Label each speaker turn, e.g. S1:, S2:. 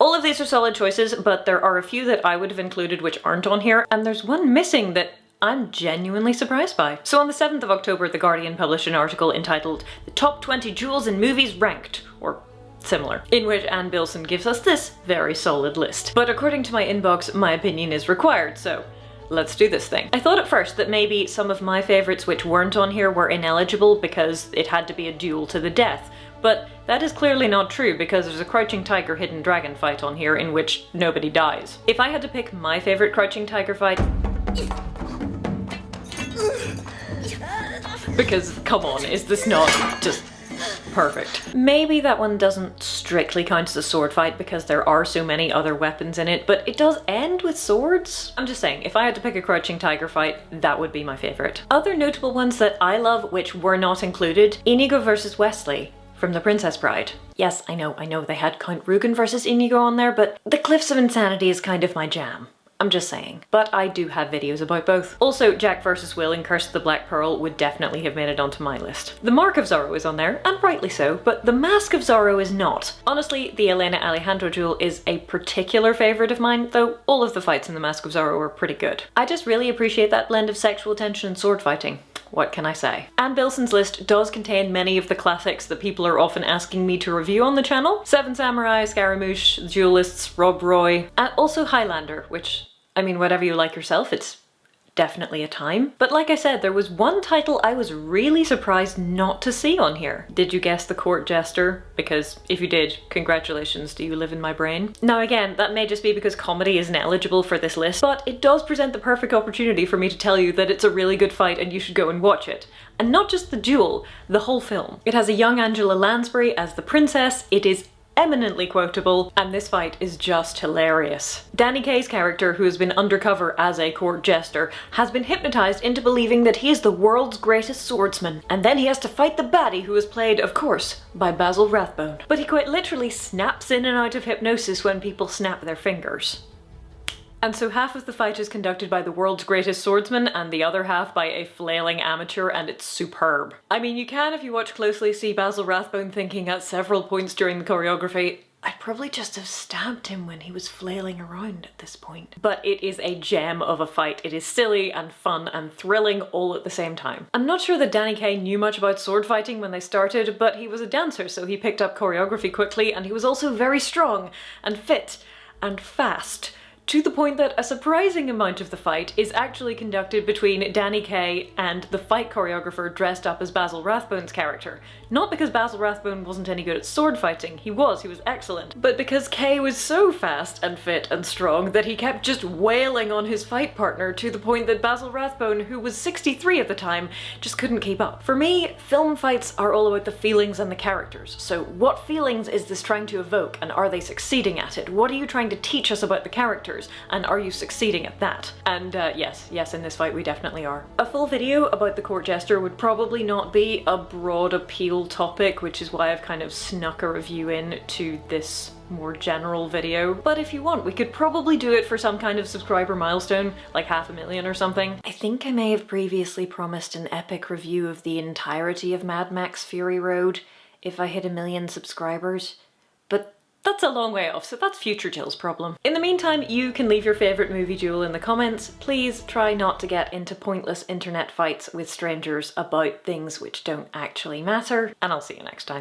S1: All of these are solid choices, but there are a few that I would have included which aren't on here, and there's one missing that I'm genuinely surprised by. So on the 7th of October, The Guardian published an article entitled "The Top 20 Duels in Movies Ranked," or similar, in which Anne Bilson gives us this very solid list. But according to my inbox, my opinion is required, so let's do this thing. I thought at first that maybe some of my favourites which weren't on here were ineligible because it had to be a duel to the death, but that is clearly not true because there's a Crouching Tiger, Hidden Dragon fight on here in which nobody dies. If I had to pick my favourite Crouching Tiger fight, because come on, is this not just perfect? Maybe that one doesn't strictly count as a sword fight because there are so many other weapons in it, but it does end with swords. I'm just saying, if I had to pick a Crouching Tiger fight, that would be my favourite. Other notable ones that I love which were not included: Inigo versus Wesley from The Princess Bride. Yes, I know they had Count Rugen versus Inigo on there, but The Cliffs of Insanity is kind of my jam. I'm just saying. But I do have videos about both. Also, Jack vs. Will in Curse of the Black Pearl would definitely have made it onto my list. The Mark of Zorro is on there, and rightly so, but The Mask of Zorro is not. Honestly, the Elena Alejandro duel is a particular favourite of mine, though all of the fights in The Mask of Zorro are pretty good. I just really appreciate that blend of sexual tension and sword fighting. What can I say? Anne Bilson's list does contain many of the classics that people are often asking me to review on the channel. Seven Samurai, Scaramouche, Duelists, Rob Roy, and also Highlander, which, I mean, whatever you like yourself, it's definitely a time. But like I said, there was one title I was really surprised not to see on here. Did you guess The Court Jester? Because if you did, congratulations, do you live in my brain? Now again, that may just be because comedy isn't eligible for this list, but it does present the perfect opportunity for me to tell you that it's a really good fight and you should go and watch it. And not just the duel, the whole film. It has a young Angela Lansbury as the princess, it is eminently quotable, and this fight is just hilarious. Danny Kaye's character, who has been undercover as a court jester, has been hypnotized into believing that he is the world's greatest swordsman, and then he has to fight the baddie, who is played, of course, by Basil Rathbone. But he quite literally snaps in and out of hypnosis when people snap their fingers. And so half of the fight is conducted by the world's greatest swordsman and the other half by a flailing amateur, and it's superb. I mean, you can, if you watch closely, see Basil Rathbone thinking at several points during the choreography, I'd probably just have stabbed him when he was flailing around at this point. But it is a gem of a fight. It is silly and fun and thrilling all at the same time. I'm not sure that Danny Kaye knew much about sword fighting when they started, but he was a dancer, so he picked up choreography quickly, and he was also very strong and fit and fast, to the point that a surprising amount of the fight is actually conducted between Danny Kaye and the fight choreographer dressed up as Basil Rathbone's character. Not because Basil Rathbone wasn't any good at sword fighting, he was excellent, but because Kaye was so fast and fit and strong that he kept just wailing on his fight partner to the point that Basil Rathbone, who was 63 at the time, just couldn't keep up. For me, film fights are all about the feelings and the characters. So what feelings is this trying to evoke, and are they succeeding at it? What are you trying to teach us about the characters? And are you succeeding at that? And yes, in this fight we definitely are. A full video about the court jester would probably not be a broad appeal topic, which is why I've kind of snuck a review in to this more general video. But if you want, we could probably do it for some kind of subscriber milestone, like 500,000 or something. I think I may have previously promised an epic review of the entirety of Mad Max Fury Road if I hit 1 million subscribers, but that's a long way off, so that's future Jill's problem. In the meantime, you can leave your favourite movie duel in the comments. Please try not to get into pointless internet fights with strangers about things which don't actually matter, and I'll see you next time.